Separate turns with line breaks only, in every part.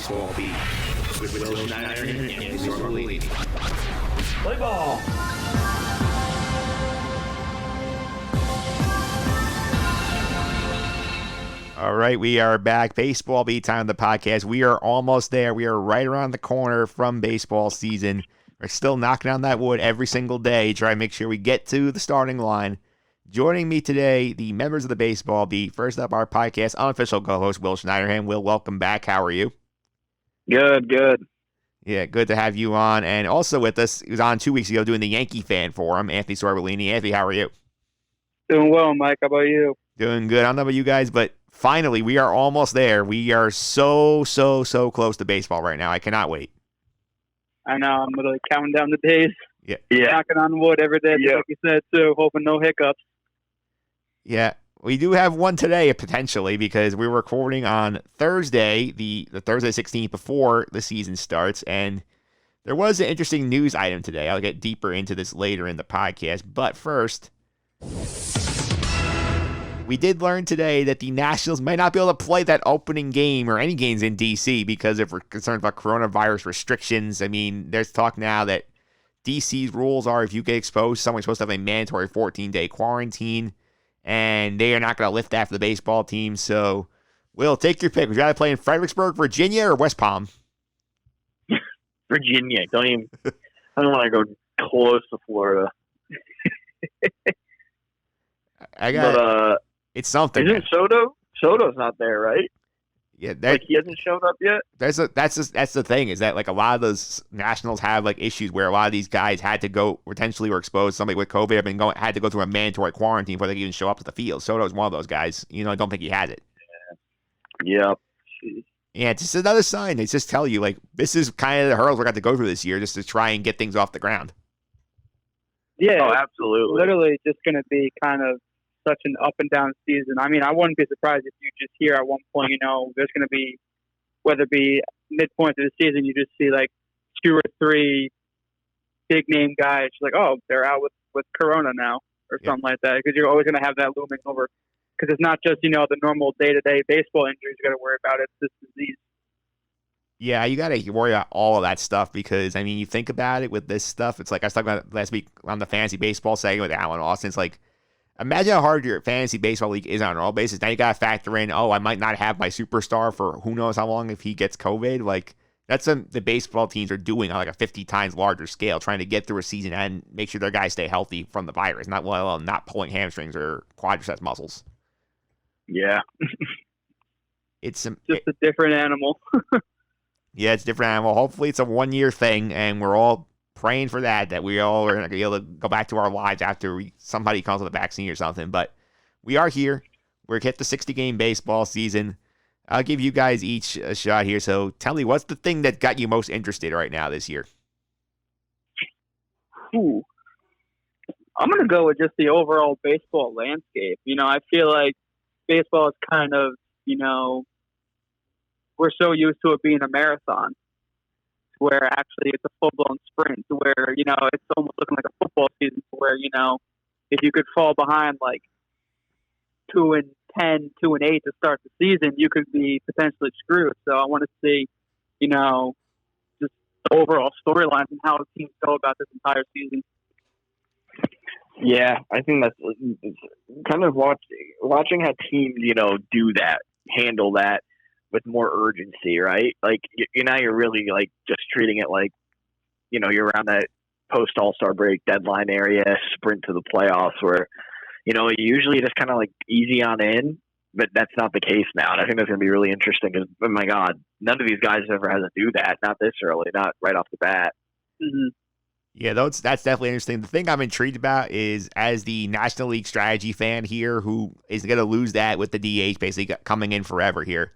Baseball Beat with Will Schneiderhan and Sorbellini. Play ball!
All right, we are back. Baseball Beat time, the podcast. We are almost there. We are right around the corner from baseball season. We're still knocking on that wood every single day, try to make sure we get to the starting line. Joining me today, the members of the Baseball Beat. First up, our podcast unofficial co-host, Will Schneiderhan. Will, welcome back. How are you?
Good.
Yeah, good to have you on. And also with us, he was on 2 weeks ago doing the Yankee Fan Forum, Anthony Sorbellini. Anthony, how are you?
Doing well, Mike. How about you?
Doing good. I don't know about you guys, but finally, we are almost there. We are so close to baseball right now. I cannot wait.
I know. I'm literally counting down the days.
Yeah.
Knocking on wood every day,
Yeah.
like you said, too. Hoping no hiccups.
Yeah. We do have one today, potentially, because we're recording on Thursday, the Thursday 16th before the season starts, and there was an interesting news item today. I'll get deeper into this later in the podcast, but first, we did learn today that the Nationals might not be able to play that opening game or any games in D.C. because if we're concerned about coronavirus restrictions. I mean, there's talk now that D.C.'s rules are if you get exposed, someone's supposed to have a mandatory 14-day quarantine, and they are not going to lift that for the baseball team. So, Will, take your pick. Would you rather play in Fredericksburg, Virginia, or West Palm?
Virginia. I don't want to go close to Florida.
It's something.
Isn't Soto? Soto's not there, right?
Yeah,
he hasn't showed up yet.
That's the thing, is that like a lot of those Nationals have like issues where a lot of these guys had to go, potentially were exposed. Somebody with COVID had to go through a mandatory quarantine before they could even show up to the field. Soto's one of those guys. I don't think he has it.
Yeah.
Yeah, it's just another sign. They just tell you like this is kind of the hurdles we're going to go through this year just to try and get things off the ground.
Yeah,
absolutely.
Literally, just going to be kind of such an up and down season. I mean, I wouldn't be surprised if you just hear at one point, there's going to be, whether it be midpoint of the season, you just see like 2 or 3 big name guys like, oh, they're out with Corona now or something like that. Because you're always going to have that looming over. Because it's not just, the normal day-to-day baseball injuries you got to worry about. It's this disease.
Yeah, you got to worry about all of that stuff because, I mean, you think about it with this stuff. It's like I was talking about last week on the fantasy baseball segment with Alan Austin. It's like, imagine how hard your fantasy baseball league is on an all basis. Now you got to factor in, I might not have my superstar for who knows how long if he gets COVID. Like, that's what the baseball teams are doing on like a 50 times larger scale, trying to get through a season and make sure their guys stay healthy from the virus, not pulling hamstrings or quadriceps muscles.
Yeah.
It's
just a different animal.
Yeah, it's a different animal. Hopefully it's a 1-year thing, and we're all praying for that we all are going to be able to go back to our lives after somebody comes with a vaccine or something. But we are here. We're hit the 60-game baseball season. I'll give you guys each a shot here. So tell me, what's the thing that got you most interested right now this year?
Ooh. I'm going to go with just the overall baseball landscape. I feel like baseball is kind of, we're so used to it being a marathon, where actually it's a full-blown sprint, where, it's almost looking like a football season, where, if you could fall behind like 2-10, 2-8 to start the season, you could be potentially screwed. So I want to see, just the overall storylines and how teams go about this entire season.
Yeah, I think that's kind of watching how teams, do that, handle that with more urgency, right? Like, you're really like just treating it like, you're around that post All-Star break deadline area, sprint to the playoffs where, usually just kind of like easy on in, but that's not the case now. And I think that's going to be really interesting because, oh my God, none of these guys ever had to do that. Not this early, not right off the bat.
Mm-hmm.
Yeah, that's definitely interesting. The thing I'm intrigued about is, as the National League strategy fan here, who is going to lose that with the DH basically coming in forever here,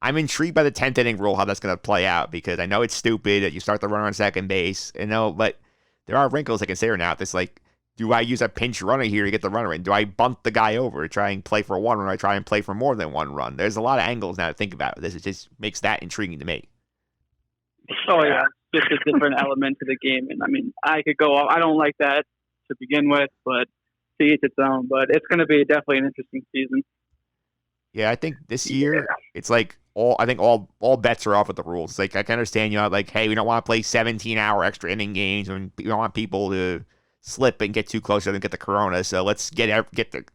I'm intrigued by the 10th inning rule, how that's going to play out, because I know it's stupid that you start the runner on second base, but there are wrinkles I consider now. It's like, do I use a pinch runner here to get the runner in? Do I bunt the guy over to try and play for one run, or I try and play for more than one run? There's a lot of angles now to think about this. It just makes that intriguing to me.
Oh, yeah. Just a different element to the game. And I mean, I could go off. I don't like that to begin with, but to each its own. But it's going to be definitely an interesting season.
Yeah, I think this year it's like all bets are off with the rules. It's like I can understand, like, hey, we don't want to play 17-hour extra inning games and we don't want people to slip and get too close and get the corona. So let's get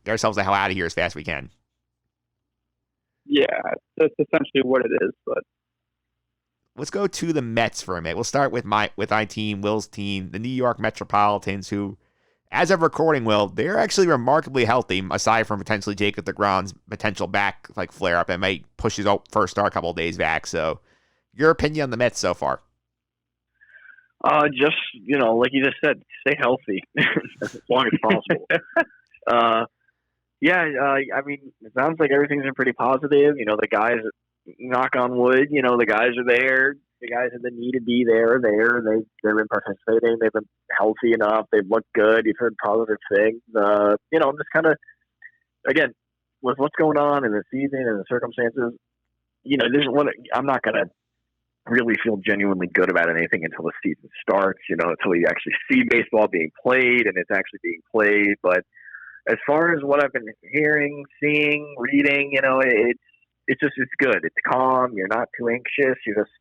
ourselves the hell out of here as fast as we can.
Yeah, that's essentially what it is. But
let's go to the Mets for a minute. We'll start with my team, Will's team, the New York Metropolitans, who, as of recording, Will, they're actually remarkably healthy, aside from potentially Jacob deGrom's potential back flare up and might push his first start a couple of days back. So, your opinion on the Mets so far?
Just like you just said, stay healthy as long as possible. I mean, it sounds like everything's been pretty positive. The guys, knock on wood, the guys are there. The guys that need to be there are there. They've been participating. They've been healthy enough. They've looked good. You've heard positive things. I'm just kind of, again, with what's going on in the season and the circumstances, I'm not going to really feel genuinely good about anything until the season starts, until you actually see baseball being played and it's actually being played. But as far as what I've been hearing, seeing, reading, it's good. It's calm. You're not too anxious. You just,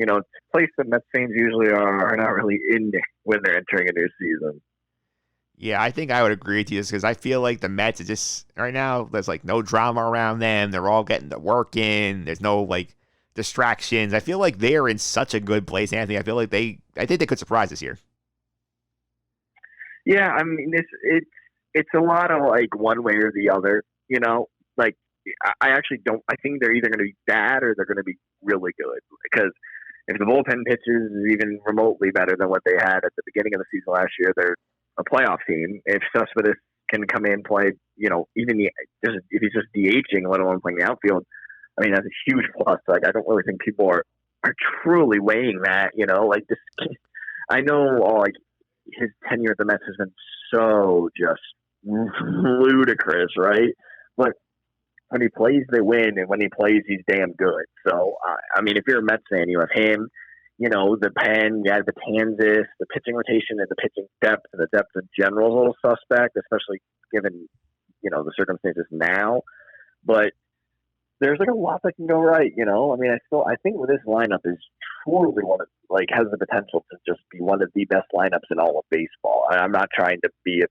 it's a place that Mets fans usually are not really in when they're entering a new season.
Yeah, I think I would agree with you because I feel like the Mets is just, right now, there's no drama around them. They're all getting the work in. There's no distractions. I feel like they're in such a good place, Anthony. I think they could surprise this year.
Yeah, I mean, it's a lot of one way or the other, I actually don't. I think they're either going to be bad or they're going to be really good. Because if the bullpen pitches is even remotely better than what they had at the beginning of the season last year, they're a playoff team. If Cespedes can come in and play, even if he's just DHing, let alone playing the outfield, I mean, that's a huge plus. I don't really think people are truly weighing that. This. I know, his tenure at the Mets has been so just ludicrous, right? But when he plays, they win, and when he plays, he's damn good. So, I mean, if you're a Mets fan, you have him, the pen, you have the Kansas, the pitching rotation and the pitching depth, and the depth in general is a little suspect, especially given, the circumstances now. But there's a lot that can go right, I mean, I think this lineup is truly has the potential to just be one of the best lineups in all of baseball. I'm not trying to be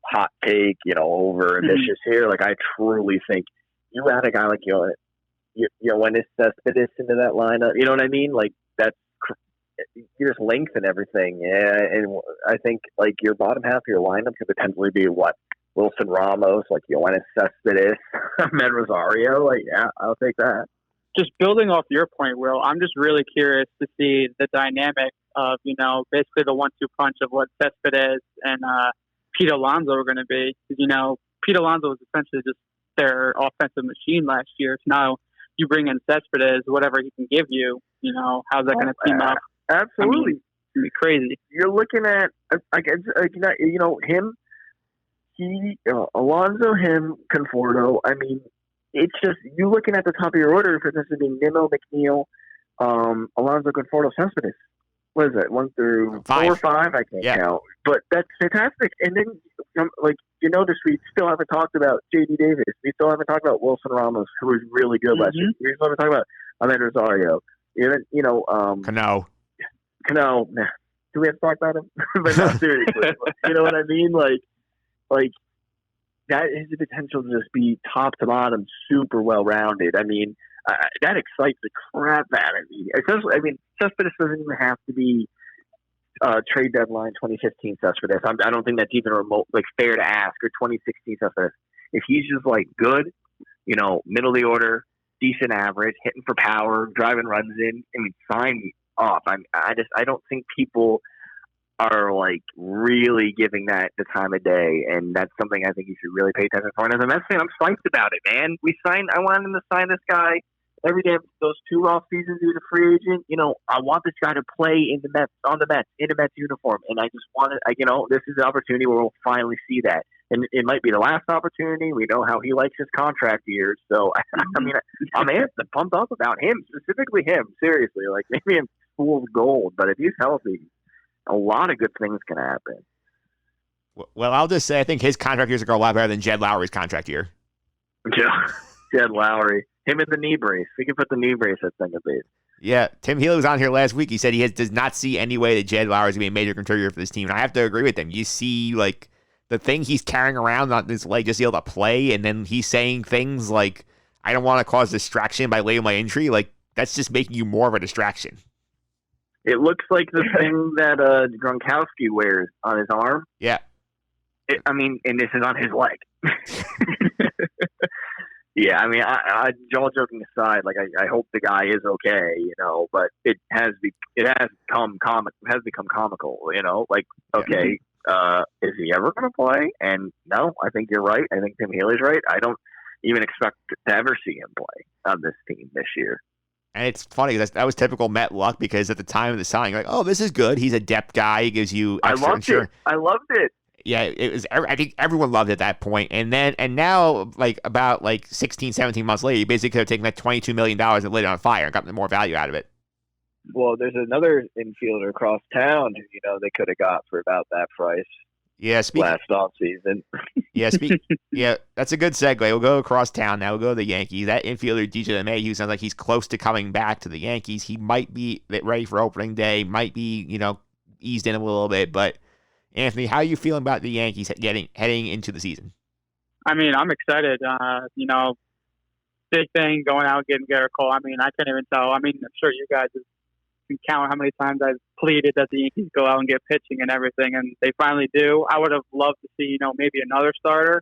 hot take, over ambitious here. I truly think you add a guy like when it's Cespedes into that lineup, you know what I mean? That's, you just lengthen everything. Yeah, and I think your bottom half of your lineup could potentially be Wilson Ramos, Yoenis Cespedes, Med Rosario. Yeah, I'll take that.
Just building off your point, Will, I'm just really curious to see the dynamic of, basically the 1-2 punch of what Cespedes and Pete Alonso are going to be. Because, Pete Alonso was essentially just their offensive machine last year. So now you bring in Cespedes, whatever he can give you, how's that going to team up?
Absolutely.
I mean, it's going to be crazy.
You're looking at, him, Alonso, him, Conforto. I mean, it's just, you looking at the top of your order for this to be Nimmo, McNeil, Alonso, Conforto, Cespedes. What is it? 1 through 4 or 5? I can't count. But that's fantastic. And then, you notice we still haven't talked about J.D. Davis. We still haven't talked about Wilson Ramos, who was really good last year. We still haven't talked about Ahmed Rosario. Even,
Cano.
Nah. Do we have to talk about him? But not seriously. You know what I mean? That is the potential to just be top to bottom, super well rounded. I mean, that excites the crap out of me. Especially, I mean, Cespedes doesn't even have to be trade deadline 2015 Cespedes. I don't think that's even remote, fair to ask, or 2016 Cespedes. If he's just good, middle of the order, decent average, hitting for power, driving runs in, I mean, sign me up. I don't think people are really giving that the time of day, and that's something I think you should really pay attention for. And as a Mets fan, I'm psyched about it, man. I wanted him to sign this guy every day of those 2 off seasons. He was a free agent. I want this guy to play in the Mets in a Mets uniform, and I just want it. This is an opportunity where we'll finally see that, and it might be the last opportunity. We know how he likes his contract years, so I mean, I'm pumped up about him, specifically him. Seriously, maybe I'm fool's gold, but if he's healthy, a lot of good things can happen.
Well, I'll just say I think his contract years are going a lot better than Jed Lowry's contract year.
Yeah, Jed Lowry. Him and the knee brace. We can put the knee brace at second base.
Yeah, Tim Healy was on here last week. He said does not see any way that Jed Lauer is going to be a major contributor for this team. And I have to agree with him. You see, like, the thing he's carrying around on this leg just to be able to play, and then he's saying things like, I don't want to cause distraction by laying my injury. Like, that's just making you more of a distraction.
It looks like the thing that Gronkowski wears on his arm.
Yeah.
And this is on his leg. Yeah, I mean, all joking aside, like I hope the guy is okay, but it has become comical, like, okay, is he ever going to play? And no, I think you're right. I think Tim Healy's right. I don't even expect to ever see him play on this team this year.
And it's funny, that was typical Met luck, because at the time of the signing, like, oh, this is good. He's a depth guy. He gives you extra insurance.
I loved it.
Yeah, it was. I think everyone loved it at that point. And now, like, about 16, 17 months later, you basically could have taken that $22 million and lit it on fire and gotten more value out of it.
Well, there's another infielder across town who, they could have got for about that price.
Yeah,
last offseason.
Yeah, that's a good segue. We'll go across town now. We'll go to the Yankees. That infielder, DJ LeMahieu, sounds like he's close to coming back to the Yankees. He might be ready for opening day, might be, eased in a little bit, but Anthony, how are you feeling about the Yankees heading into the season?
I mean, I'm excited. Big thing going out and getting Garrett Cole. I mean, I can't even tell. I mean, I'm sure you guys can count how many times I've pleaded that the Yankees go out and get pitching and everything, and they finally do. I would have loved to see, maybe another starter,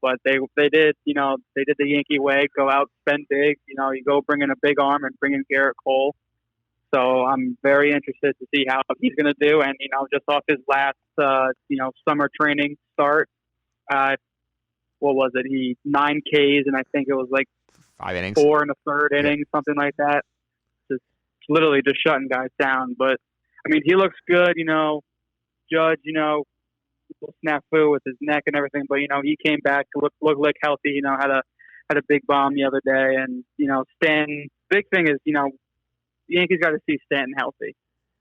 but they did, they did the Yankee way, go out, spend big. You go bring in a big arm and bring in Garrett Cole. So I'm very interested to see how he's going to do. And, just off his last, summer training start, what was it? 9 Ks, and I think it was
5 innings,
4 in the third inning, something like that. Just literally just shutting guys down. But, I mean, he looks good, Judge, little snafu with his neck and everything. But, he came back, looked like healthy, had a big bomb the other day. And, Stanton, big thing is, the Yankees got to see Stanton healthy.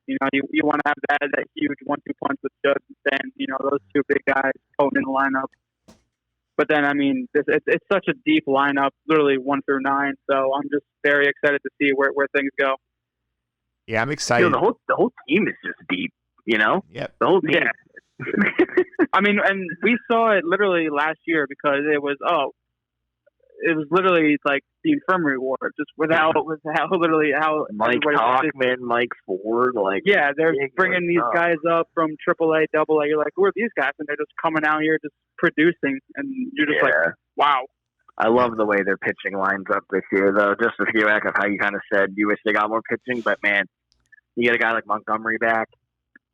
You want to have that huge 1-2 punch with Judge and Stanton. Those two big guys potent in the lineup. But then, I mean, it's such a deep lineup, literally 1 through 9. So I'm just very excited to see where things go.
Yeah, I'm excited.
The whole team is just deep.
Yep.
The whole team.
Yeah. I mean, and we saw it literally last year because it was literally like the infirmary ward, just without literally how
Mike Hockman, Mike Ford,
they're bringing these guys up from AAA, AA. You're like, who are these guys? And they're just coming out here just producing, and you're just like, wow.
I love the way their pitching lines up this year, though. Just to piggyback of how you kind of said you wish they got more pitching, but man, you get a guy like Montgomery back,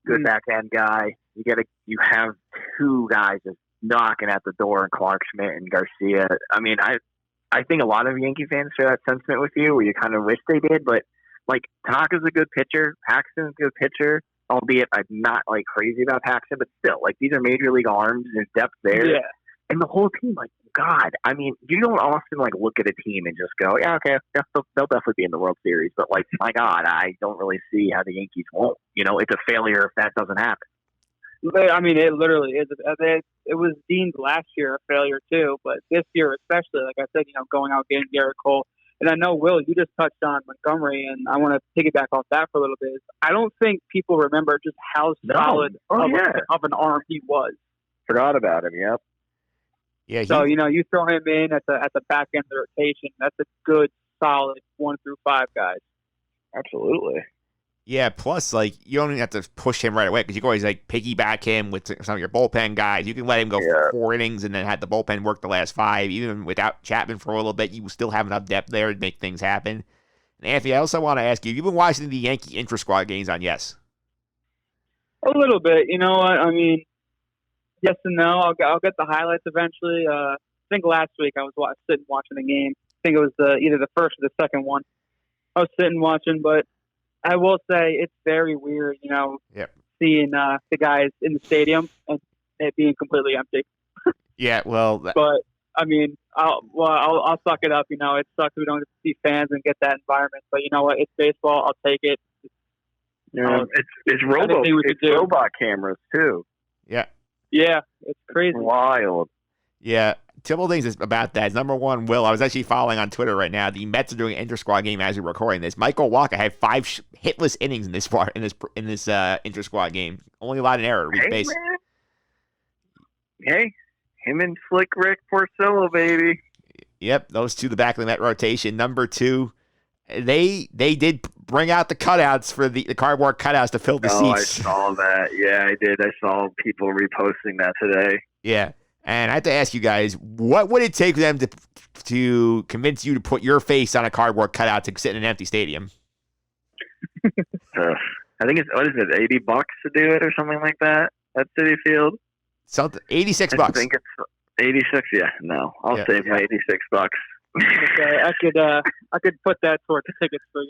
good backhand guy. You have 2 guys just knocking at the door, and Clark Schmidt and Garcia. I mean, I think a lot of Yankee fans share that sentiment with you, where you kind of wish they did. But Tanaka's a good pitcher, Paxton's a good pitcher, albeit I'm not crazy about Paxton, but still, these are major league arms. There's depth there, and the whole team. God, I mean, you don't often look at a team and just go, yeah, okay, they'll definitely be in the World Series. But my God, I don't really see how the Yankees won't. It's a failure if that doesn't happen.
I mean, it literally is. It was deemed last year a failure too, but this year especially, like I said, going out getting Garrett Cole. And I know, Will, you just touched on Montgomery, and I want to piggyback off that for a little bit. I don't think people remember just how solid of an arm he was.
Forgot about him, yep.
Yeah.
So, you throw him in at the back end of the rotation, that's a good, solid 1 through 5 guys.
Absolutely.
Yeah, plus, you don't even have to push him right away, because you can always, piggyback him with some of your bullpen guys. You can let him go 4 innings and then have the bullpen work the last 5. Even without Chapman for a little bit, you will still have enough depth there to make things happen. And, Anthony, I also want to ask you, you've been watching the Yankee intra-squad games on Yes?
A little bit. You know what? I mean, yes and no. I'll get the highlights eventually. I think last week I was sitting watching the game. I think it was either the first or the second one. I was sitting watching, but I will say it's very weird, seeing the guys in the stadium and it being completely empty.
Yeah, well,
but I mean, I'll suck it up. It sucks we don't see fans and get that environment. But you know what? It's baseball. I'll take it.
It's robot cameras too.
Yeah.
Yeah, it's crazy.
Wild.
Yeah. couple things about that. Number one, Will, I was actually following on Twitter right now. The Mets are doing an inter-squad game as we're recording this. Michael Wacha had 5 hitless innings in this inter-squad game. Only allowed an error.
Hey, man. Hey, him and Slick Rick Porcello, baby.
Yep, those two, the back of the Met rotation. Number 2, they did bring out the cutouts for the cardboard cutouts to fill the seats.
I saw that. Yeah, I did. I saw people reposting that today.
Yeah. And I have to ask you guys, what would it take for them to convince you to put your face on a cardboard cutout to sit in an empty stadium?
I think it's, what is it, $80 to do it or something like that at Citi Field?
Something, $86.
I think it's 86. Yeah, no, I'll save my $86.
Okay, I could put that towards tickets for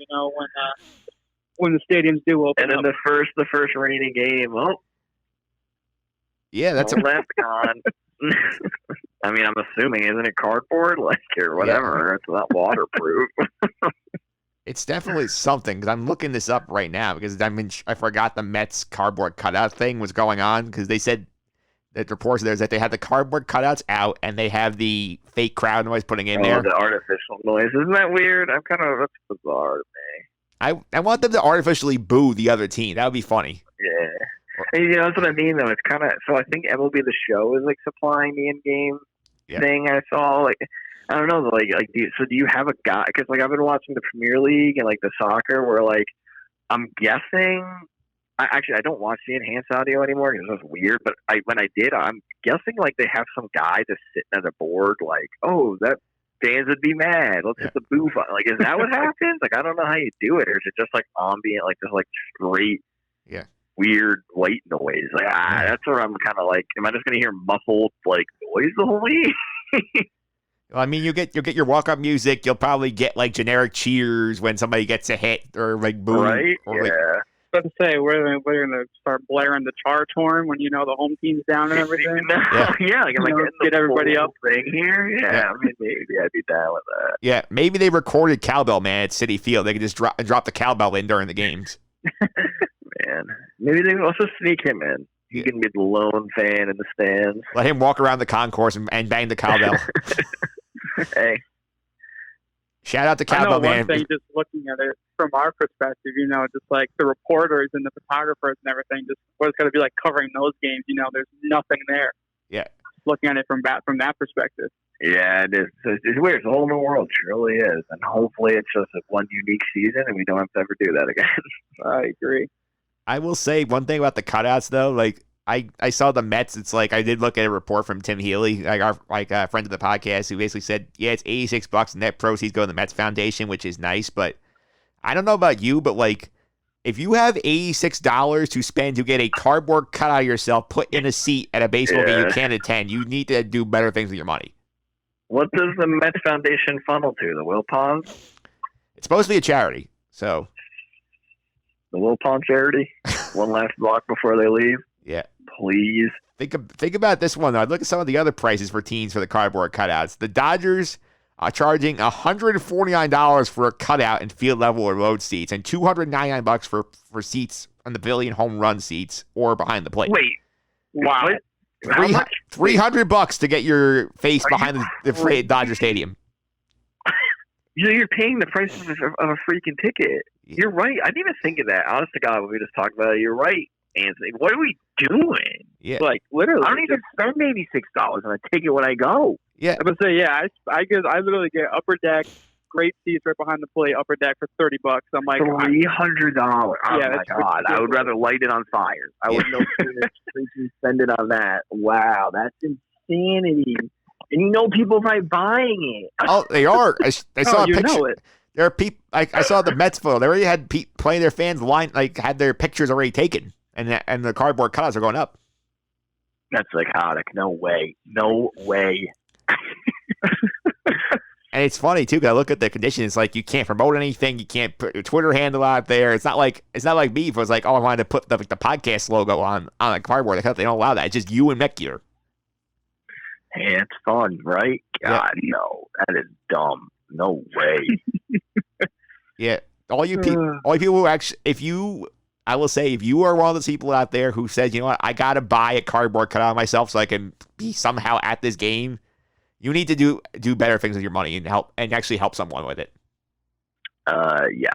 when the stadiums do open.
And then the first rainy game. Oh,
yeah, that's
left gone. I mean, I'm assuming, isn't it cardboard, or whatever? Yeah. It's not waterproof.
It's definitely something, because I'm looking this up right now because I forgot the Mets cardboard cutout thing was going on, because they said that reports there's that they have the cardboard cutouts out and they have the fake crowd noise putting in there.
The artificial noise. Isn't that weird? That's bizarre to me.
I want them to artificially boo the other team. That would be funny.
Yeah. And, that's what I mean, though. It's kind of, so I think MLB The Show is supplying the in-game thing. I saw I don't know, do you have a guy? Because I've been watching the Premier League and the soccer, where I'm guessing. I don't watch the enhanced audio anymore because it's weird. But when I did, I'm guessing they have some guy just sitting at a board, that fans would be mad. Let's hit the boo button. Is that what happens? I don't know how you do it, or is it just ambient, just straight, weird white noise? That's where I'm kind of am I just gonna hear muffled noise the whole way?
Well, I mean, you'll get your walk-up music. You'll probably get generic cheers when somebody gets a hit or boo.
Right?
Or, I was about to say, we're going to start blaring the charge horn when the home team's down and everything.
Get
everybody up
thing here. Yeah, I mean, maybe I'd be down with that.
Yeah, maybe they recorded Cowbell Man at Citi Field. They could just drop the cowbell in during the games.
Man, maybe they also sneak him in. He can be the lone fan in the stands.
Let him walk around the concourse and bang the cowbell.
Hey.
Shout out to Cowbell Man.
One thing, just looking at it from our perspective, just the reporters and the photographers and everything, just what it's going to be covering those games. There's nothing there.
Yeah.
Looking at it from that perspective.
Yeah, it is. It's weird. It's a whole new world. It truly is. And hopefully it's just one unique season and we don't have to ever do that again.
I agree.
I will say one thing about the cutouts, though. I saw the Mets. It's I did look at a report from Tim Healy, our friend of the podcast, who basically said, yeah, it's $86 net proceeds go to the Mets Foundation, which is nice. But I don't know about you, but if you have $86 to spend to get a cardboard cutout of yourself put in a seat at a baseball game you can't attend, you need to do better things with your money.
What does the Mets Foundation funnel to? The Will Pond?
It's supposed to be a charity, so.
The Will Pond charity? One last block before they leave?
Yeah.
Please.
Think about this one, though. Look at some of the other prices for teams for the cardboard cutouts. The Dodgers are charging $149 for a cutout in field level or road seats and $299 for seats on the pavilion home run seats or behind the plate.
Wait. Wow.
How much? $300 to get your face behind the Dodger Stadium.
You're paying the price of a freaking ticket. You're right. I didn't even think of that. Honest to God, when we just talked about it, you're right, Anthony. What are we doing?
Yeah.
Literally. I don't even spend $86 on a ticket when I go.
Yeah.
I would say, I literally get upper deck, great seats right behind the plate, upper deck for $30. I'm like
$300. Oh my God. Ridiculous. I would rather light it on fire. I would no sooner spend it on that. Wow, that's insanity. And people might buying it.
Oh, they are. I saw a picture. There are people. I saw the Mets photo. They already had plenty of their fans had their pictures already taken, and the cardboard cutouts are going up.
That's psychotic. No way.
And it's funny too, because I look at the conditions. It's you can't promote anything. You can't put your Twitter handle out there. It's not like me. It was I wanted to put the podcast logo on a cardboard. They don't allow that. It's just you and Met Gear.
Hey, it's fun, right? God, no, that is dumb. No way.
Yeah, all you people who actually, I will say, if you are one of those people out there who says, you know what, I gotta buy a cardboard cutout of myself so I can be somehow at this game, You need to do better things with your money and actually help someone with it.
Yeah.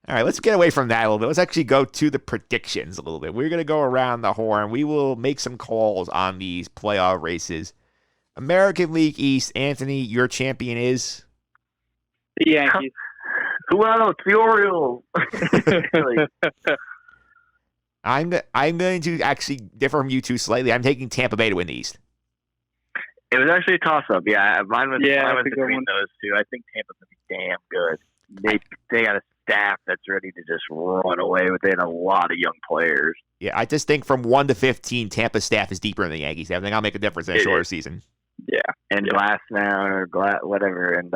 All right, let's get away from that a little bit. Let's actually go to the predictions a little bit. We're going to go around the horn. We will make some calls on these playoff races. American League East, Anthony, your champion is?
The Yankees.
Who else? The Orioles.
I'm going to actually differ from you two slightly. I'm taking Tampa Bay to win the East.
It was actually a toss-up. Yeah, mine was between
one.
those two. I think Tampa's going to be damn good. They got a staff that's ready to just run away within a lot of young players.
Yeah, I just think from 1 to 15, Tampa's staff is deeper than the Yankees. I think I'll make a difference in a shorter season.
Yeah, and Glasnow or whatever, and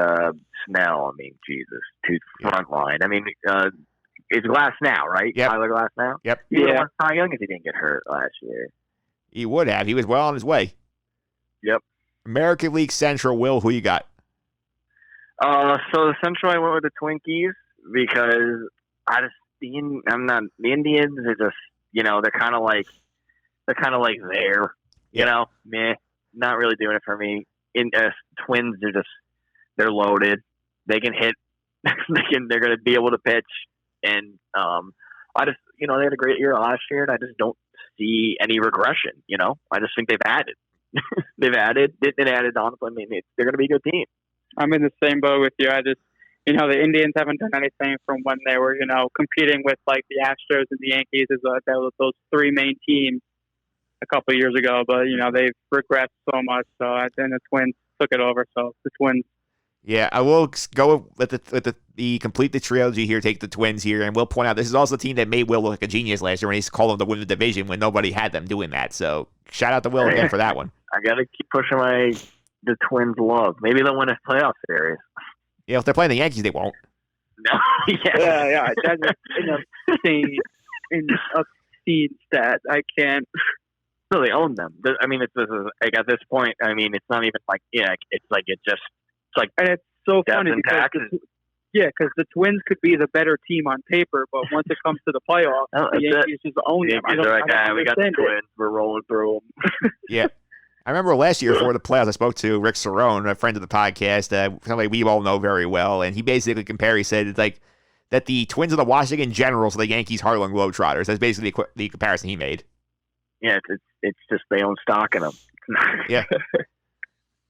Snell. I mean, Jesus, two front line. I mean, it's Glasnow, right?
Yep.
Tyler Glasnow.
Yep.
He would have won Cy Young if he didn't get hurt last year.
He would have. He was well on his way.
Yep.
American League Central, Will, who you got?
So the Central, I went with the Twinkies because the Indians are just, they're kind of like there, meh, not really doing it for me. Twins are they're loaded. They can hit. They're going to be able to pitch, and they had a great year last year, and I just don't see any regression. I just think they've added. They've added honestly. I mean, they're going to be a good team.
I'm in the same boat with you. I just, the Indians haven't done anything from when they were, competing with like the Astros and the Yankees as those three main teams a couple of years ago. But they've regressed so much. So then the Twins took it over. So the Twins.
Yeah, I will go with the complete the trilogy here. Take the Twins here, and we'll point out this is also the team that made Will look like a genius last year when he's called them to win the division when nobody had them doing that. So shout out to Will again for that one.
I got to keep pushing the Twins' love. Maybe they'll win a playoff series.
Yeah, if they're playing the Yankees, they won't.
No.
Yeah. That's an obscene stat. I can't.
No, they own them. I mean, it's like at this point. I mean, it's not even like it's like
and it's so funny because the Twins could be the better team on paper, but once it comes to the playoffs, the Yankees just own them.
We got the Twins. We're rolling through them.
Yeah. I remember last year before the playoffs, I spoke to Rick Cerrone, a friend of the podcast, somebody we all know very well, and he basically compared. He said it's like that the Twins are the Washington Generals, the Yankees Harlem Globetrotters. That's basically the comparison he made.
Yeah, it's just they own stock in them.
Yeah,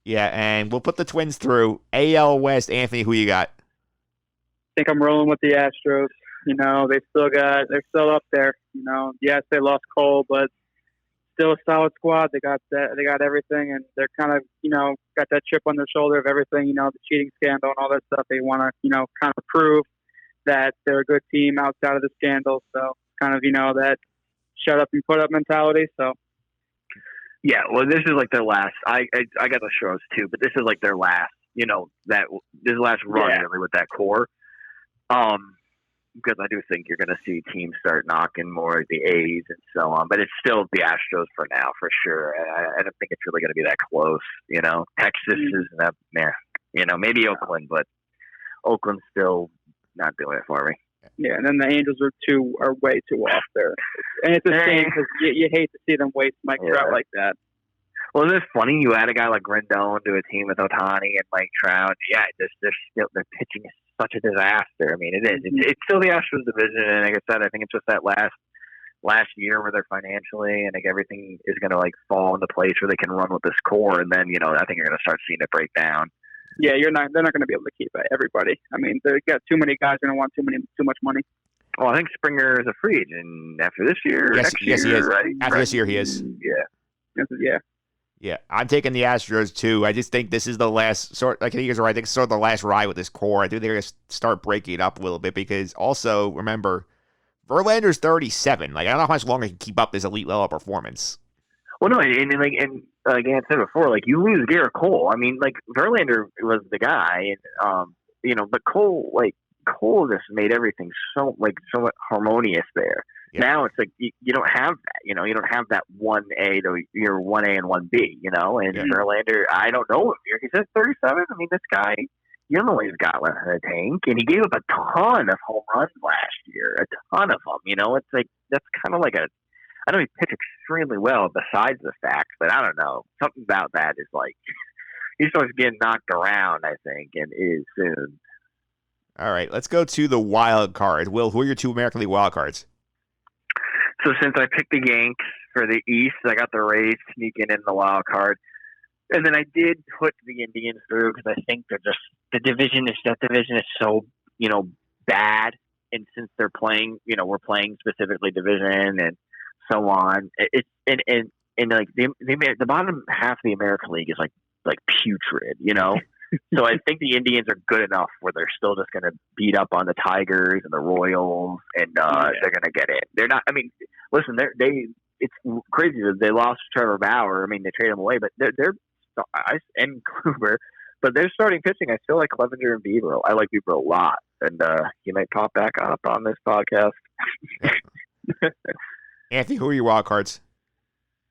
yeah, and we'll put the Twins through. AL West, Anthony, who you got?
I think I'm rolling with the Astros. They're still up there. Yes, they lost Cole, but still a solid squad. They got everything, and they're kind of, got that chip on their shoulder of everything, the cheating scandal and all that stuff. They want to, kind of prove that they're a good team outside of the scandal. So kind of, that shut up and put up mentality. So.
Yeah, well, this is like their last. I got the shows too, but this is like their last. This last run really with that core. Because I do think you're going to see teams start knocking more at the A's and so on, but it's still the Astros for now, for sure. I don't think it's really going to be that close. Texas is that maybe Oakland, but Oakland's still not doing it for me.
Yeah, and then the Angels are way too off there, and it's a shame because you hate to see them waste Mike Trout like that.
Well, isn't it funny? You add a guy like Rendon to a team with Ohtani and Mike Trout. Yeah, their pitching is such a disaster. I mean, it is. It's still the Astros division, and like I said, I think it's just that last year where they're financially, and like everything is going to like fall into place where they can run with this core, and then I think you're going to start seeing it break down.
Yeah, they're not going to be able to keep everybody. I mean, they got too many guys going to want too much money.
Well, I think Springer is a free agent after this year.
Yes,
he is.
Right? After this year, he is.
Yeah.
Yeah, I'm taking the Astros too. I just think this is the last I think you're right. I think it's sort of the last ride with this core. I think they're going to start breaking it up a little bit because also remember, Verlander's 37. Like I don't know how much longer he can keep up this elite level performance.
Well, no, and like I said before, like you lose Garrett Cole. I mean, like Verlander was the guy, and but Cole just made everything so harmonious there. Yeah. Now it's like you don't have that. You don't have that 1A to your 1A and 1B. And Verlander, I don't know him. He says 37. I mean, this guy, you don't know what he's got left in the tank, and he gave up a ton of home runs last year, a ton of them. It's like that's kind of like I know he pitched extremely well besides the facts, but I don't know. Something about that is like he starts getting knocked around, I think, and is soon.
All right, let's go to the wild card. Will, who are your two American League wild cards?
So since I picked the Yanks for the East, I got the Rays sneaking in the wild card. And then I did put the Indians through because I think they're just that division is so, bad. And since they're playing, we're playing specifically division and so on. It's and like the bottom half of the American League is like putrid, So I think the Indians are good enough where they're still just going to beat up on the Tigers and the Royals, and they're going to get in. They're not. I mean, listen, it's crazy that they lost Trevor Bauer. I mean, they traded him away, but they're and Kluber, but they're starting pitching. I still like Clevenger and Bieber. I like Bieber a lot, and he might pop back up on this podcast.
Anthony, who are your wild cards?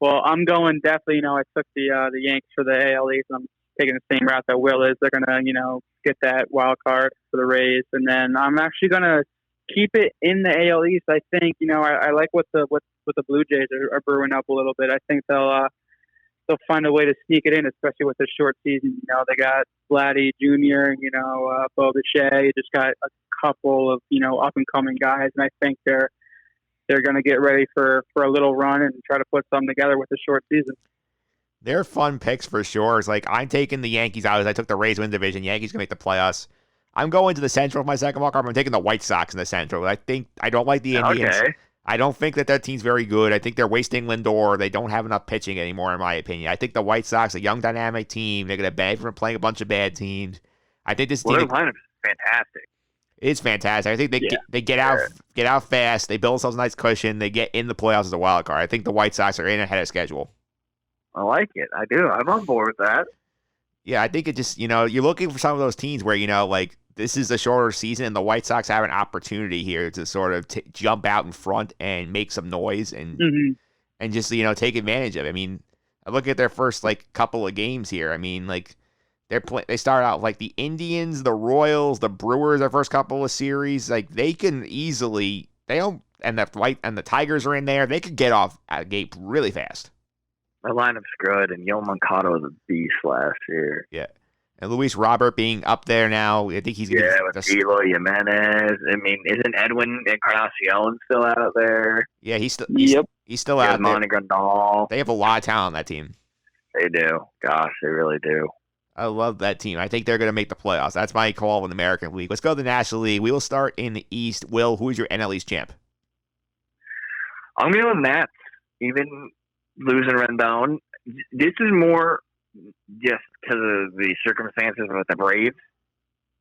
Well, I'm going definitely. I took the Yanks for the AL East. I'm taking the same route that Will is. They're gonna, get that wild card for the Rays, and then I'm actually gonna keep it in the AL East. I think, I like what the Blue Jays are brewing up a little bit. I think they'll find a way to sneak it in, especially with the short season. They got Vladdy Jr., Bo Bichette. You just got a couple of, up and coming guys, and I think they're going to get ready for a little run and try to put something together with the short season.
They're fun picks for sure. It's like I'm taking the Yankees out as I took the Rays win division. Yankees going to make the playoffs. I'm going to the Central for my second wild card. I'm taking the White Sox in the Central. I don't like the Indians.
Okay.
I don't think that team's very good. I think they're wasting Lindor. They don't have enough pitching anymore, in my opinion. I think the White Sox, a young, dynamic team, they're going to benefit from playing a bunch of bad teams. I think this team.
Their lineup is fantastic.
It's fantastic. I think they get out fast. They build themselves a nice cushion. They get in the playoffs as a wild card. I think the White Sox are in ahead of schedule.
I like it. I do. I'm on board with that.
Yeah, I think it just, you're looking for some of those teams where, like, this is a shorter season and the White Sox have an opportunity here to sort of jump out in front and make some noise and and just, take advantage of it. I mean, I look at their first, couple of games here. I mean, they start out like the Indians, the Royals, the Brewers, their first couple of series. They can easily, and the Tigers are in there. They could get off at a gate really fast.
My lineup's good, and Yo Moncada was a beast last year.
Yeah. And Luis Robert being up there now, I think he's going
to with Eloy Jimenez. I mean, isn't Edwin Encarnacion still out there?
Yeah, he's still out there.
Monty Grandal.
They have a lot of talent on that team.
They do. Gosh, they really do.
I love that team. I think they're going to make the playoffs. That's my call in the American League. Let's go to the National League. We will start in the East. Will, who is your NL East champ?
I'm going with Nats. Even losing Rendon. This is more just because of the circumstances with the Braves.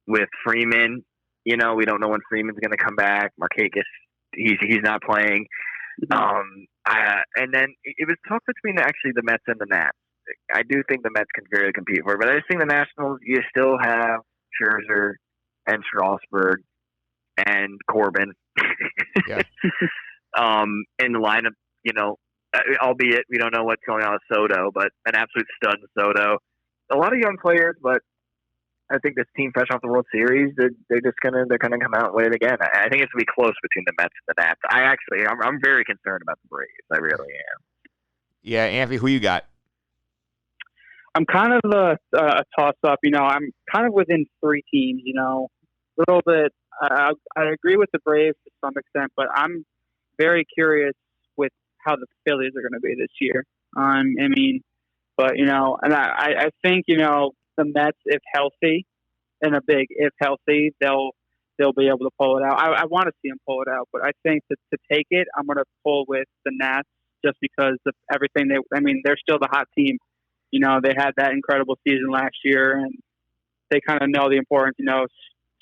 With Freeman, we don't know when Freeman's going to come back. Markakis, he's not playing. And then it was tough between actually the Mets and the Nats. I do think the Mets can very compete for it, but I just think the Nationals, you still have Scherzer and Strasburg and Corbin.
Yeah.
In the lineup, albeit we don't know what's going on with Soto, but an absolute stud in Soto. A lot of young players, but I think this team, fresh off the World Series, they're gonna come out and win it again. I think it's gonna be close between the Mets and the Nats. I'm very concerned about the Braves. I really am.
Yeah, Anthony, who you got?
I'm kind of a toss-up. I'm kind of within three teams, a little bit. I agree with the Braves to some extent, but I'm very curious with how the Phillies are going to be this year. And I think, the Mets, if healthy, and a big if healthy, they'll be able to pull it out. I want to see them pull it out, but I think to take it, I'm going to pull with the Nats just because of everything. They're still the hot team. They had that incredible season last year, and they kind of know the importance,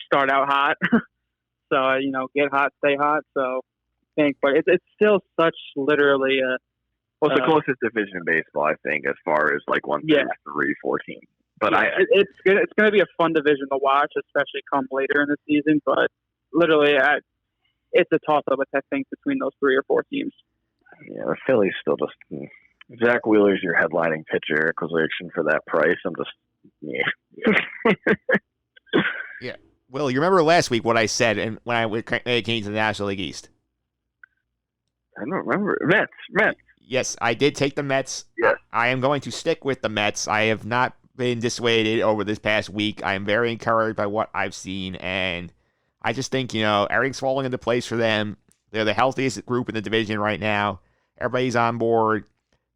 start out hot. So, get hot, stay hot. So, I think, but it's still such literally
it's the closest division in baseball, I think, as far as 1, 2, 3, 4 teams. But
it's going to be a fun division to watch, especially come later in the season. But literally, it's a toss-up, I think, between those 3 or 4 teams.
Yeah, the Phillies still just Zach Wheeler's your headlining pitcher acquisition for that price. I'm just
Yeah. Will, you remember last week what I said and when it came to the National League East?
I don't remember. Mets.
Yes, I did take the Mets.
Yes.
I am going to stick with the Mets. I have not been dissuaded over this past week. I am very encouraged by what I've seen, and I just think, everything's falling into place for them. They're the healthiest group in the division right now. Everybody's on board.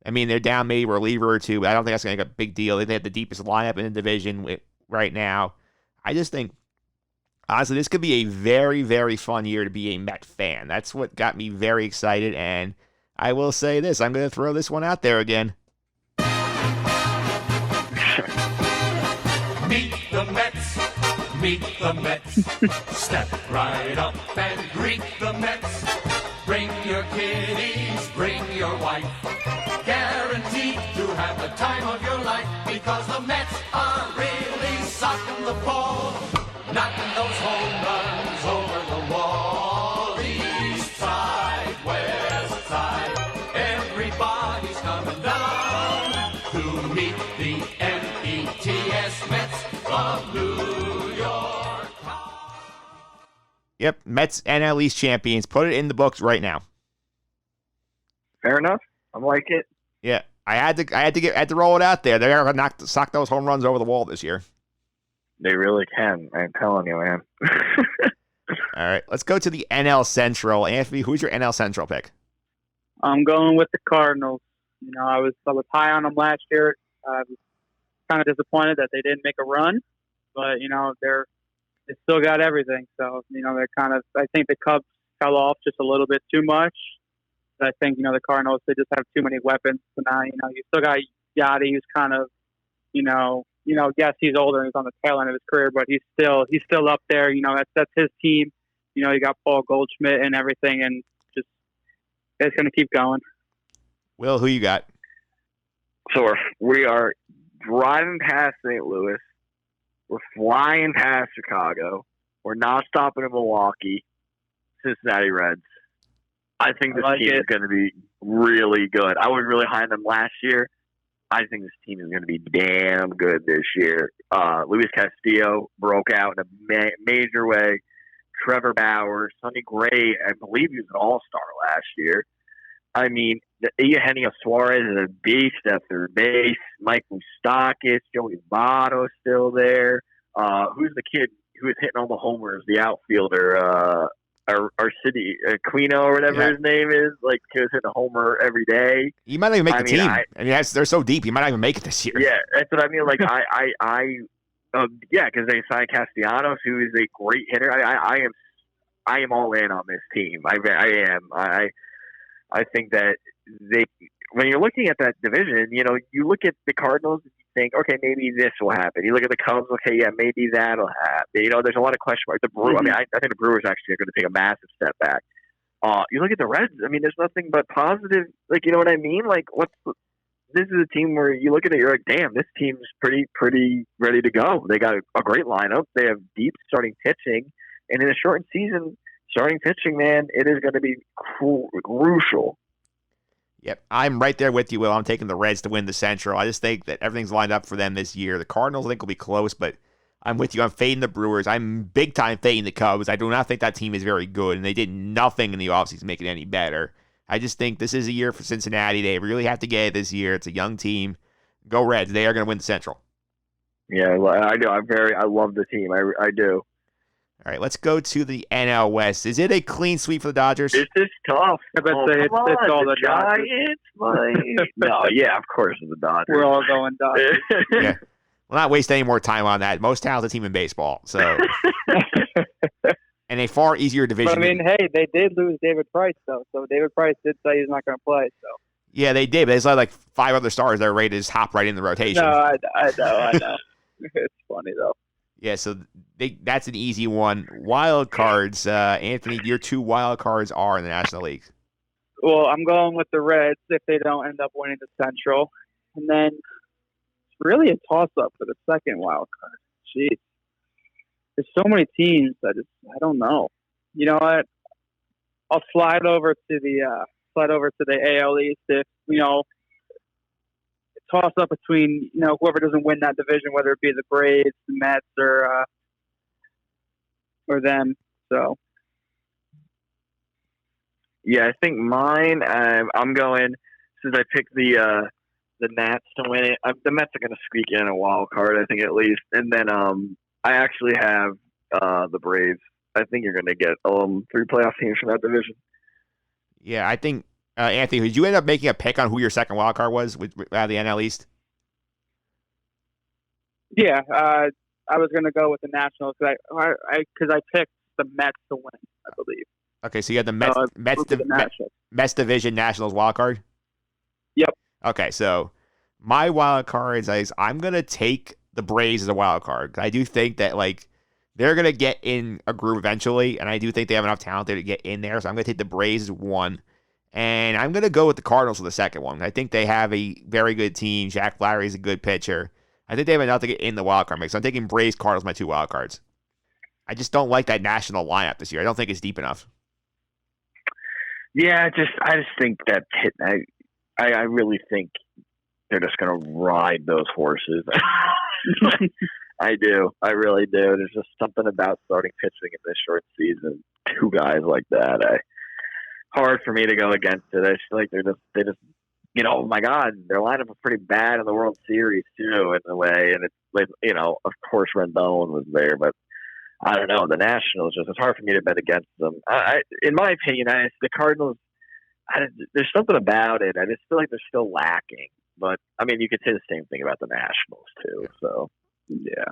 I mean, they're down maybe a reliever or two, but I don't think that's going to make a big deal. They have the deepest lineup in the division right now. I just think, honestly, this could be a very, very fun year to be a Met fan. That's what got me very excited, and I will say this. I'm going to throw this one out there again.
Meet the Mets. Meet the Mets. Step right up and greet the Mets. Bring your kiddies, bring your wife. Guaranteed to have the time of your life because the Mets are really socking the ball, knocking those home runs over the wall. East side, west side, everybody's coming down to meet the METS Mets of New York.
Yep, Mets NL East champions. Put it in the books right now.
Fair enough. I like it.
Yeah, I had to roll it out there. They're gonna sock those home runs over the wall this year.
They really can. I'm telling you, man.
All right, let's go to the NL Central. Anthony, who's your NL Central pick?
I'm going with the Cardinals. I was high on them last year. I was kind of disappointed that they didn't make a run, but they still got everything. So they're kind of. I think the Cubs fell off just a little bit too much. I think the Cardinals, they just have too many weapons. So now you still got Yachty, who's kind of yes, he's older and he's on the tail end of his career, but he's still up there. That's his team. You got Paul Goldschmidt and everything, and just it's going to keep going.
Will, who you got?
So we are driving past St. Louis. We're flying past Chicago. We're not stopping in Milwaukee. Cincinnati Reds. I think this team is going to be really good. I was really high on them last year. I think this team is going to be damn good this year. Luis Castillo broke out in a major way. Trevor Bauer, Sonny Gray, I believe he was an all-star last year. I mean, Eugenio Suarez is a beast at third base. Mike Moustakas, Joey Votto's still there. Who's the kid who was hitting all the homers, the outfielder? Our city, Aquino or whatever his name is, he was hitting a homer every day.
He might not even make the team. They're so deep. He might not even make it this year.
Yeah, that's what I mean. Because they signed Castellanos, who is a great hitter. I am all in on this team. I am. I think that when you're looking at that division, you look at the Cardinals and you think, okay, maybe this will happen. You look at the Cubs, okay, yeah, maybe that'll happen. There's a lot of question marks. The Brewers, I think the Brewers actually are going to take a massive step back. You look at the Reds, there's nothing but positive. You know what I mean? This is a team where you look at it, you're like, damn, this team's pretty ready to go. They got a great lineup. They have deep starting pitching. And in a shortened season, starting pitching, man, it is going to be crucial.
Yep, I'm right there with you, Will. I'm taking the Reds to win the Central. I just think that everything's lined up for them this year. The Cardinals, I think, will be close, but I'm with you. I'm fading the Brewers. I'm big-time fading the Cubs. I do not think that team is very good, and they did nothing in the offseason to make it any better. I just think this is a year for Cincinnati. They really have to get it this year. It's a young team. Go Reds. They are going to win the Central.
Yeah, I do. I love the team. I do.
All right, let's go to the NL West. Is it a clean sweep for the Dodgers?
This is tough.
It's all the
Giants. No, yeah, of course it's the Dodgers.
We're all going Dodgers.
Yeah. We'll not waste any more time on that. Most talented team in baseball. So, and a far easier division.
But, hey, they did lose David Price, though. So David Price did say he's not going to play. So.
Yeah, they did. But there's 5 other stars that are ready to just hop right in the rotation.
No, I know. It's funny, though.
Yeah, so that's an easy one. Wild cards. Anthony, your 2 wild cards are in the National League.
Well, I'm going with the Reds if they don't end up winning the Central. And then it's really a toss-up for the second wild card. Jeez. There's so many teams that I don't know. You know what? I'll slide over to the AL East if, toss up between, whoever doesn't win that division, whether it be the Braves, the Mets, or them. So
Yeah, I think mine. I'm going since I picked the Nats to win it. The Mets are going to squeak in a wild card, I think at least. And then I actually have the Braves. I think you're going to get 3 playoff teams from that division.
Yeah, I think Anthony, did you end up making a pick on who your second wild card was with the NL East?
Yeah, I was going to go with the Nationals because I picked the Mets to win, I believe.
Okay, so you had the Mets division Nationals wild card?
Yep.
Okay, so my wild card is I'm going to take the Braves as a wild card. I do think that they're going to get in a group eventually, and I do think they have enough talent there to get in there, so I'm going to take the Braves as 1. And I'm going to go with the Cardinals for the second one. I think they have a very good team. Jack Flaherty is a good pitcher. I think they have enough to get in the wild card mix. So I'm taking Braves, Cardinals, my 2 wild cards. I just don't like that national lineup this year. I don't think it's deep enough.
Yeah, I just think that I really think they're just going to ride those horses. I do. I really do. There's just something about starting pitching in this short season. 2 guys like that. Hard for me to go against it. I just feel like they just oh my God, their lineup was pretty bad in the World Series too, in a way. And it's of course Rendon was there, but I don't know. The Nationals, it's hard for me to bet against them. In my opinion, the Cardinals, there's something about it. I just feel like they're still lacking. But, I mean, you could say the same thing about the Nationals, too. So, yeah.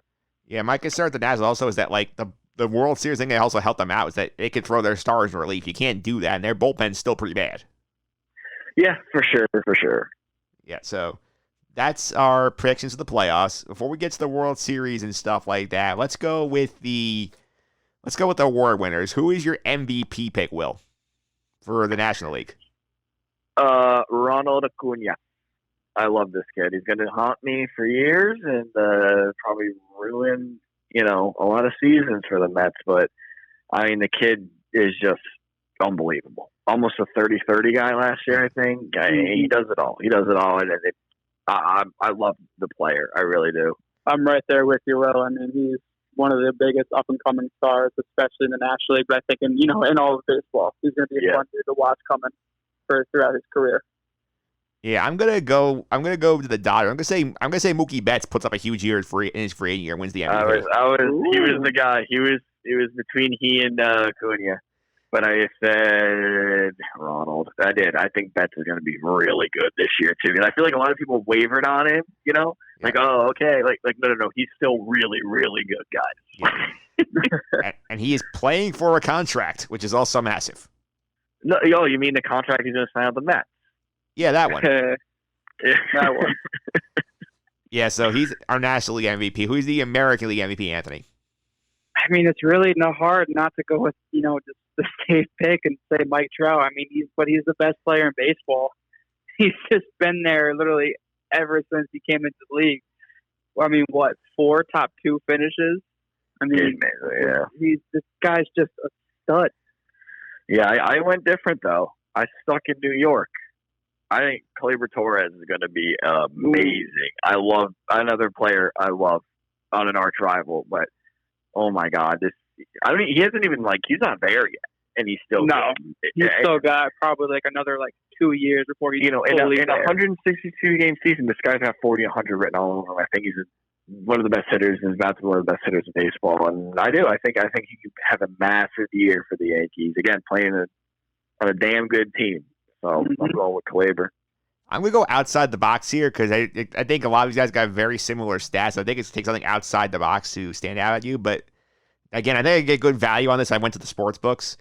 Yeah, my concern with the Nationals also is that, the World Series thing that also helped them out is that they could throw their stars in relief. You can't do that, and their bullpen's still pretty bad.
Yeah, for sure.
Yeah, so that's our predictions of the playoffs. Before we get to the World Series and stuff like that, let's go with the award winners. Who is your MVP pick, Will, for the National League?
Ronald Acuna. I love this kid. He's going to haunt me for years and probably ruin, a lot of seasons for the Mets. But, I mean, the kid is just unbelievable. Almost a 30-30 guy last year, I think. He does it all. And I love the player. I really do.
I'm right there with you, Will. I mean, he's one of the biggest up-and-coming stars, especially in the National League. But I think in all of baseball, he's going to be a fun dude to watch coming throughout his career.
Yeah, I'm gonna go to the Dodgers. I'm gonna say Mookie Betts puts up a huge year in his free agent year, wins the MVP.
He was the guy. He was between he and Acuna. But I said Ronald. I did. I think Betts is going to be really good this year too. And I feel like a lot of people wavered on him. Oh, okay. No. He's still really, really good, guys.
Yeah. And he is playing for a contract, which is also massive.
No, you mean the contract he's going to sign with the Mets?
Yeah, that one.
That one.
Yeah, so he's our National League MVP. Who's the American League MVP, Anthony?
I mean, it's really hard not to go with, just the safe pick and say Mike Trout. I mean, he's the best player in baseball. He's just been there literally ever since he came into the league. Well, I mean, 4 top 2 finishes? I mean, this guy's just a stud.
Yeah, I went different, though. I stuck in New York. I think Gleyber Torres is going to be amazing. I love another player I love on an arch rival, but oh my God, he hasn't even he's not there yet, and he's still
he's still got probably another 2 years before he's
in a 162 game season. This guy's got 40, 100 written all over him. I think he's one of the best hitters, and is about to be one of the best hitters in baseball. And I think he could have a massive year for the Yankees again, playing on a damn good team. So I'm going with Gleyber.
I'm going to go outside the box here because I think a lot of these guys got very similar stats. I think it's take something outside the box to stand out at you. But again, I think I get good value on this. I went to the sports books.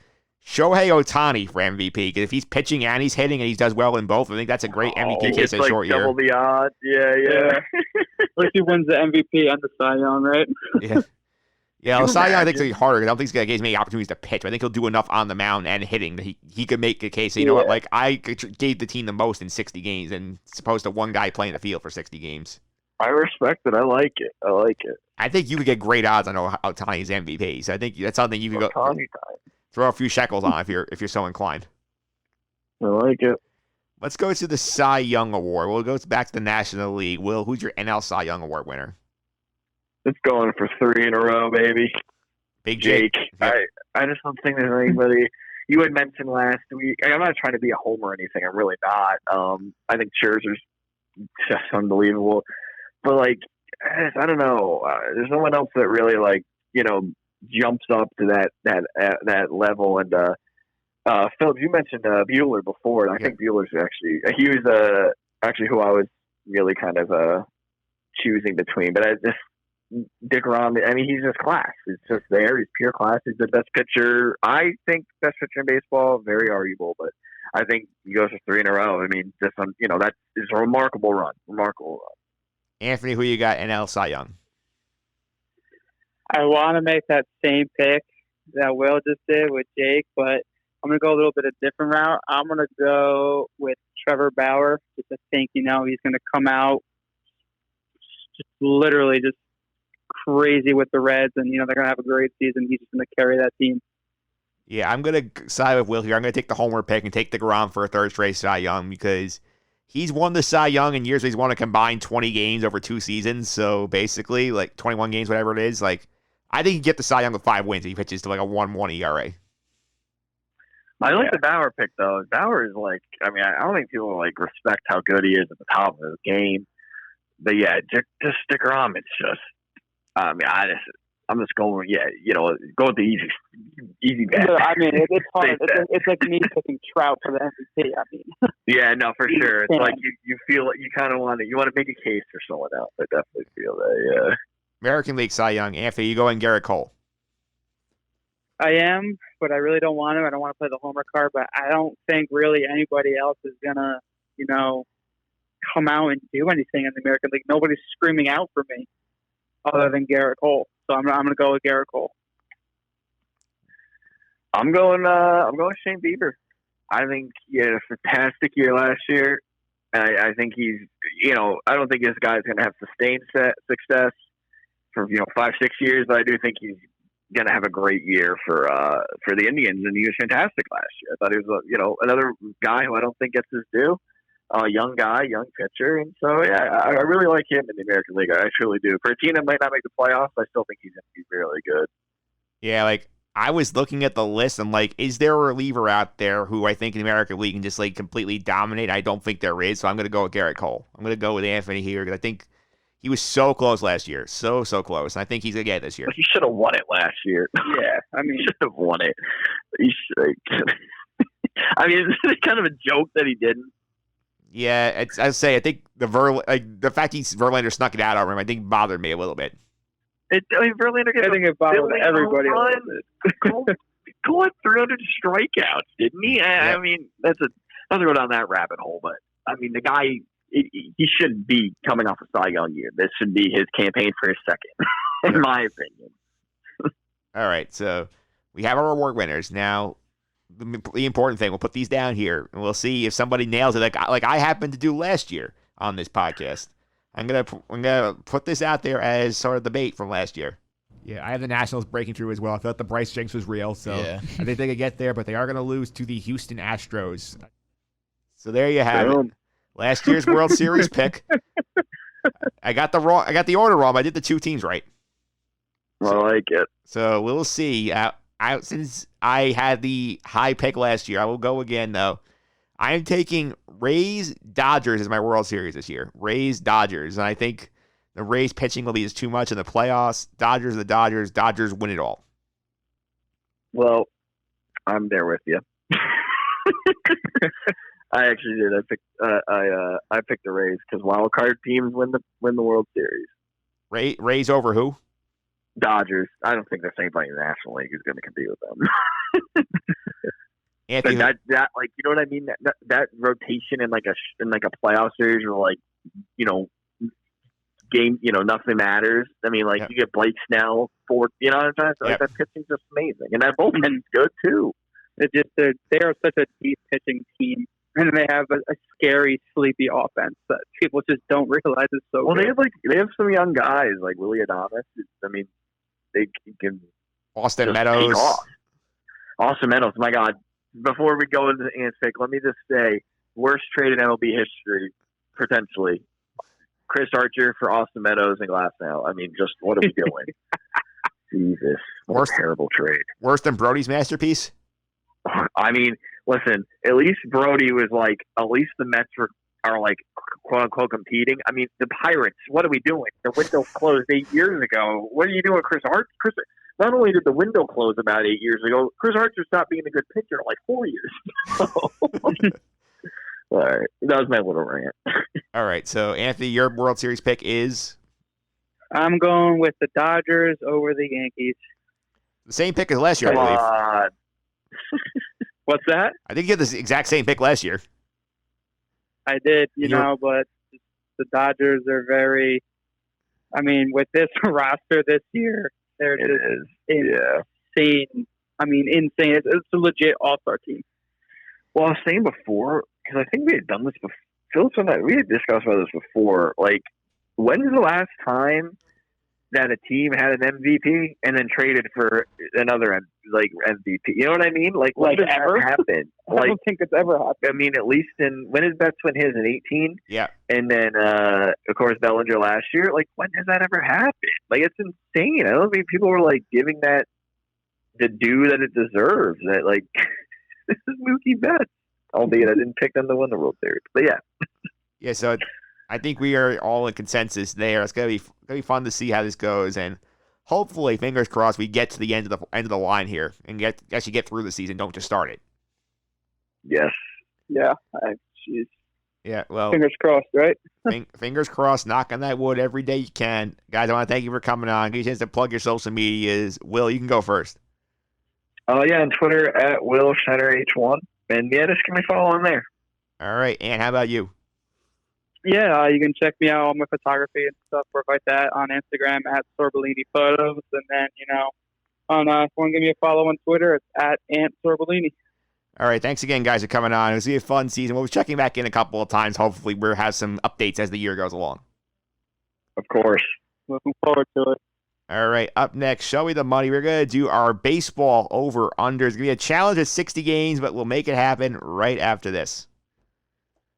Shohei Ohtani for MVP. Because if he's pitching and he's hitting and he does well in both, I think that's a great MVP case in a short year.
Double the odds. Yeah.
If he wins the MVP and the Cy Young, right?
Yeah. Yeah, Cy Young I think it's going to be harder. I don't think he's going to get as many opportunities to pitch. But I think he'll do enough on the mound and hitting that he could make a case. You know what? I gave the team the most in 60 games, and as opposed to one guy playing the field for 60 games.
I respect it. I like it.
I think you could get great odds on Ohtani's MVP. So I think that's something you could go throw a few shekels on if you're so inclined.
I like it.
Let's go to the Cy Young Award. We'll go back to the National League. Will, who's your NL Cy Young Award winner?
It's going for 3 in a row, baby.
Big Jake.
I just don't think there's anybody. you had mentioned last week. I'm not trying to be a homer or anything. I'm really not. I think Scherzer's just unbelievable. But like, I don't know. There's no one else that really like jumps up to that level. And Phillips, you mentioned Bueller before, and I think Bueller's he was actually who I was really kind of choosing between. But I just DeGrom, I mean, he's just class. He's just there. He's pure class. He's the best pitcher. I think best pitcher in baseball. Very arguable, but I think he goes for 3 in a row. I mean, just that is a remarkable run. Remarkable run.
Anthony, who you got? NL Cy Young.
I want to make that same pick that Will just did with Jake, but I'm going to go a little bit of different route. I'm going to go with Trevor Bauer. Just to think, he's going to come out just literally just crazy with the Reds, and they're going to have a great season. He's just going to carry that team.
Yeah, I'm going to side with Will here. I'm going to take the homer pick and take DeGrom for a third straight Cy Young because he's won the Cy Young in years where he's won a combined 20 games over 2 seasons. So basically, like 21 games, whatever it is. Like, I think you get the Cy Young with 5 wins if he pitches to like a 1.1 ERA.
I like the Bauer pick though. Bauer is like, I mean, I don't think people like respect how good he is at the top of his game. But yeah, just DeGrom, it's just. I mean, I'm just going, go with the easy bet.
Yeah, I mean, it's hard. It's like me picking Trout for the MVP. I mean,
yeah, no, for sure. It's like you feel like you kind of want to make a case for someone else. I definitely feel that. Yeah.
American League Cy Young. Anthony, you going Garrett Cole?
I am, but I really don't want to. I don't want to play the homer card, but I don't think really anybody else is gonna, come out and do anything in the American League. Nobody's screaming out for me other than Garrett Cole. So I'm going to go with Garrett Cole.
I'm going Shane Bieber. I think he had a fantastic year last year. I think he's, I don't think this guy's going to have sustained success for 5-6 years, but I do think he's going to have a great year for the Indians, and he was fantastic last year. I thought he was another guy who I don't think gets his due. Young guy, young pitcher, and so yeah, I really like him in the American League. I truly do. For a team that might not make the playoffs, I still think he's going to be really good.
Yeah, like I was looking at the list, and like, is there a reliever out there who I think in the American League can just like completely dominate? I don't think there is, so I'm going to go with Garrett Cole. I'm going to go with Anthony here because I think he was so close last year, so close, and I think he's going to get it this year.
But he should have won it last year.
Yeah, I mean,
he should have won it. He should. I mean, it's kind of a joke that he didn't.
Yeah, I think the fact Verlander snuck it out of him, I think bothered me a little bit.
Verlander.
I think it bothered everybody.
Cole had 300 strikeouts, didn't he? Yeah. I mean, not to go down that rabbit hole, but I mean, the guy, he shouldn't be coming off a Cy Young year. This should be his campaign for his second, in my opinion.
All right, so we have our award winners now. The important thing, we'll put these down here, and we'll see if somebody nails it, like I happened to do last year on this podcast. I'm gonna put this out there as sort of the bait from last year. Yeah, I have the Nationals breaking through as well. I thought the Bryce jinx was real, so yeah. I think they could get there, but they are going to lose to the Houston Astros. So there you have it. Last year's World Series pick. I got the order wrong, but I did the 2 teams right.
I like it.
So we'll see. Since I had the high pick last year, I will go again, though. I am taking Rays-Dodgers as my World Series this year. Rays-Dodgers. And I think the Rays pitching will be just too much in the playoffs. Dodgers the Dodgers. Dodgers win it all.
Well, I'm there with you. I actually did. I picked the Rays because wild card teams win the World Series.
Rays over who?
Dodgers. I don't think there's anybody in the National League who's going to compete with them.
Anthony,
that like, you know what I mean? That rotation in like a playoff series or like, game, nothing matters. I mean, like you get Blake Snell for, what I'm trying to say? Like, that pitching's just amazing, and that bullpen's good too.
It's just they are such a deep pitching team, and they have a scary, sleepy offense that people just don't realize is so. Well,
good. They have some young guys like Willie Adames. I mean, they can
Austin Meadows.
Austin Meadows, my God. Before we go into the Ants pick, let me just say, worst trade in MLB history, potentially. Chris Archer for Austin Meadows and Glasnow. I mean, just what are we doing? Jesus. What a terrible trade.
Worse than Brody's masterpiece?
I mean, listen, at least Brody was like, at least the Mets are like, quote unquote, competing. I mean, the Pirates, what are we doing? The window closed 8 years ago. What are you doing, Chris Archer? Not only did the window close about 8 years ago, Chris Archer stopped being a good pitcher in like 4 years. So, all right, that was my little rant.
All right, so Anthony, your World Series pick is?
I'm going with the Dodgers over the Yankees.
The same pick as last year, I believe.
Come on.
What's that?
I think you had the exact same pick last year.
I did, but the Dodgers are very. I mean, with this roster this year, they're just insane. I mean, insane. It's a legit all-star team.
Well, I was saying before, because I think we had done this before. Phillips and I, we had discussed about this before. Like, when's the last time that a team had an MVP and then traded for another MVP? You know what I mean? Like when does
ever
that happen?
I don't think it's ever happened.
I mean, at least when did Betts win his in 18?
Yeah.
And then, of course, Bellinger last year. Like, when has that ever happened? Like, it's insane. I don't think people were like giving that the due that it deserves. That like, this is Mookie Betts. Albeit I didn't pick them to win the World Series, but yeah.
Yeah, so I think we are all in consensus there. It's gonna be fun to see how this goes, and hopefully, fingers crossed, we get to the end of the line here and actually get through the season. Don't just start it.
Yes.
Yeah. Jeez.
Yeah. Well,
fingers crossed, right?
Fingers crossed. Knock on that wood every day you can, guys. I want to thank you for coming on. Give you a chance to plug your social medias. Will, you can go first.
Oh yeah, on Twitter at Will Schneider H1. And yeah, just give me a follow on there. All
right. And how about you?
Yeah, you can check me out on my photography and stuff like that on Instagram at Sorbellini Photos. And then, if you want to give me a follow on Twitter, it's at Ant Sorbellini.
All right. Thanks again, guys, for coming on. It was a fun season. We'll be checking back in a couple of times. Hopefully, we'll have some updates as the year goes along.
Of course.
Looking forward to it.
All right, up next, Show Me the Money. We're going to do our baseball over-under. It's going to be a challenge of 60 games, but we'll make it happen right after this.